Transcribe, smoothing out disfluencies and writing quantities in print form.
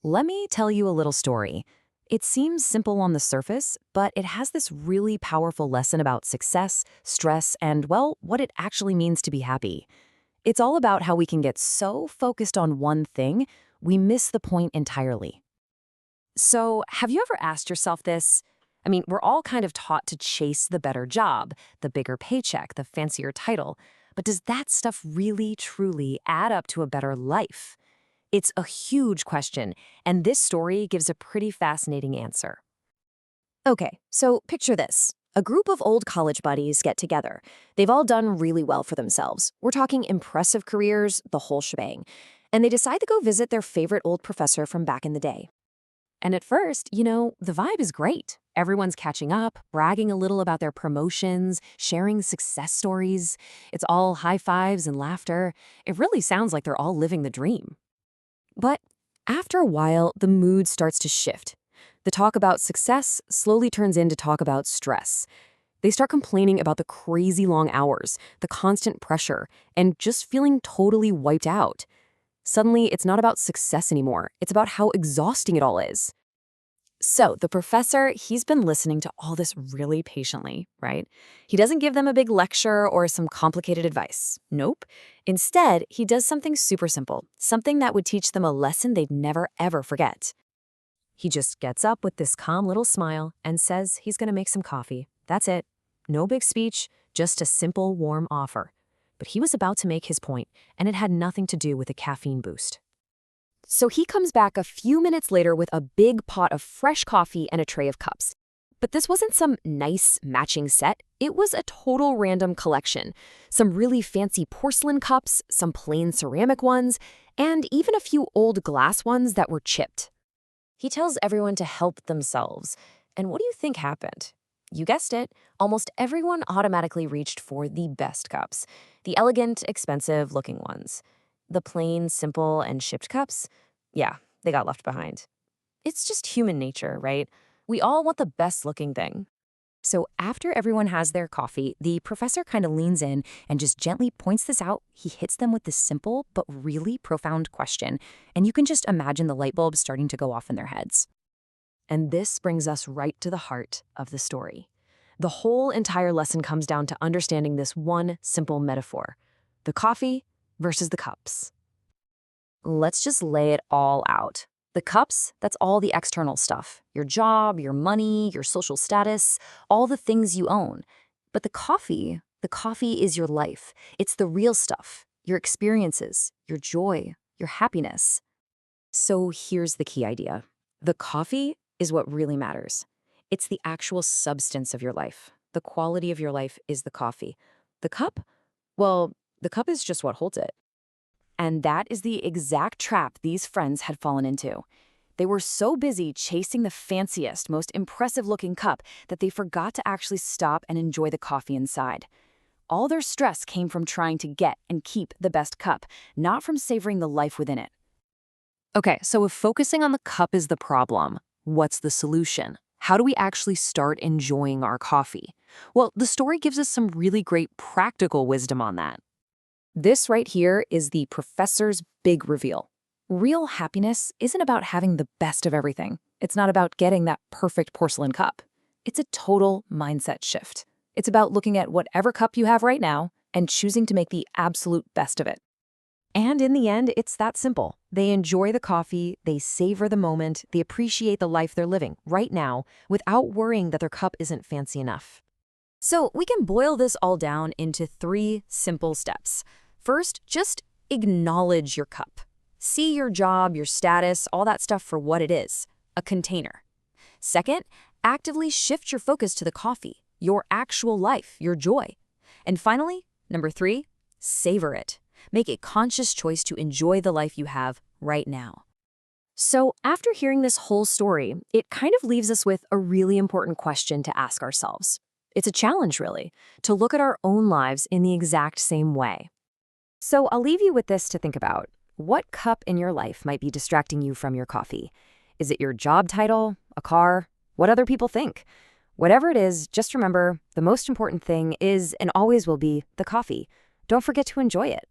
Let me tell you a little story. It seems simple on the surface, but it has this really powerful lesson about success, stress, and, well, what it actually means to be happy. It's all about how we can get so focused on one thing, we miss the point entirely. So, have you ever asked yourself this? I mean, we're all kind of taught to chase the better job, the bigger paycheck, the fancier title. But does that stuff really, truly add up to a better life? It's a huge question, and this story gives a pretty fascinating answer. Okay, so picture this. A group of old college buddies get together. They've all done really well for themselves. We're talking impressive careers, the whole shebang. And they decide to go visit their favorite old professor from back in the day. And at first, the vibe is great. Everyone's catching up, bragging a little about their promotions, sharing success stories. It's all high fives and laughter. It really sounds like they're all living the dream. But after a while, the mood starts to shift. The talk about success slowly turns into talk about stress. They start complaining about the crazy long hours, the constant pressure, and just feeling totally wiped out. Suddenly, it's not about success anymore. It's about how exhausting it all is. So the professor, he's been listening to all this really patiently, right? He doesn't give them a big lecture or some complicated advice. Nope. Instead, he does something super simple, something that would teach them a lesson they'd never, ever forget. He just gets up with this calm little smile and says he's going to make some coffee. That's it. No big speech, just a simple, warm offer. But he was about to make his point, and it had nothing to do with a caffeine boost. So he comes back a few minutes later with a big pot of fresh coffee and a tray of cups. But this wasn't some nice matching set. It was a total random collection. Some really fancy porcelain cups, some plain ceramic ones, and even a few old glass ones that were chipped. He tells everyone to help themselves. And what do you think happened? You guessed it, almost everyone automatically reached for the best cups. The elegant, expensive-looking ones. The plain, simple, and shipped cups? Yeah, they got left behind. It's just human nature, right? We all want the best-looking thing. So after everyone has their coffee, the professor kind of leans in and just gently points this out. He hits them with this simple but really profound question, and you can just imagine the light bulbs starting to go off in their heads. And this brings us right to the heart of the story. The whole entire lesson comes down to understanding this one simple metaphor: the coffee versus the cups. Let's just lay it all out. The cups, that's all the external stuff. Your job, your money, your social status, all the things you own. But the coffee is your life. It's the real stuff, your experiences, your joy, your happiness. So here's the key idea. The coffee is what really matters. It's the actual substance of your life. The quality of your life is the coffee. The cup? Well, the cup is just what holds it. And that is the exact trap these friends had fallen into. They were so busy chasing the fanciest, most impressive-looking cup that they forgot to actually stop and enjoy the coffee inside. All their stress came from trying to get and keep the best cup, not from savoring the life within it. Okay, so if focusing on the cup is the problem, what's the solution? How do we actually start enjoying our coffee? Well, the story gives us some really great practical wisdom on that. This right here is the professor's big reveal. Real happiness isn't about having the best of everything. It's not about getting that perfect porcelain cup. It's a total mindset shift. It's about looking at whatever cup you have right now and choosing to make the absolute best of it. And in the end, it's that simple. They enjoy the coffee, they savor the moment, they appreciate the life they're living right now without worrying that their cup isn't fancy enough. So we can boil this all down into 3 simple steps. First, just acknowledge your cup. See your job, your status, all that stuff for what it is, a container. Second, actively shift your focus to the coffee, your actual life, your joy. And finally, number 3, savor it. Make a conscious choice to enjoy the life you have right now. So after hearing this whole story, it kind of leaves us with a really important question to ask ourselves. It's a challenge, really, to look at our own lives in the exact same way. So I'll leave you with this to think about. What cup in your life might be distracting you from your coffee? Is it your job title, a car, what other people think? Whatever it is, just remember, the most important thing is and always will be the coffee. Don't forget to enjoy it.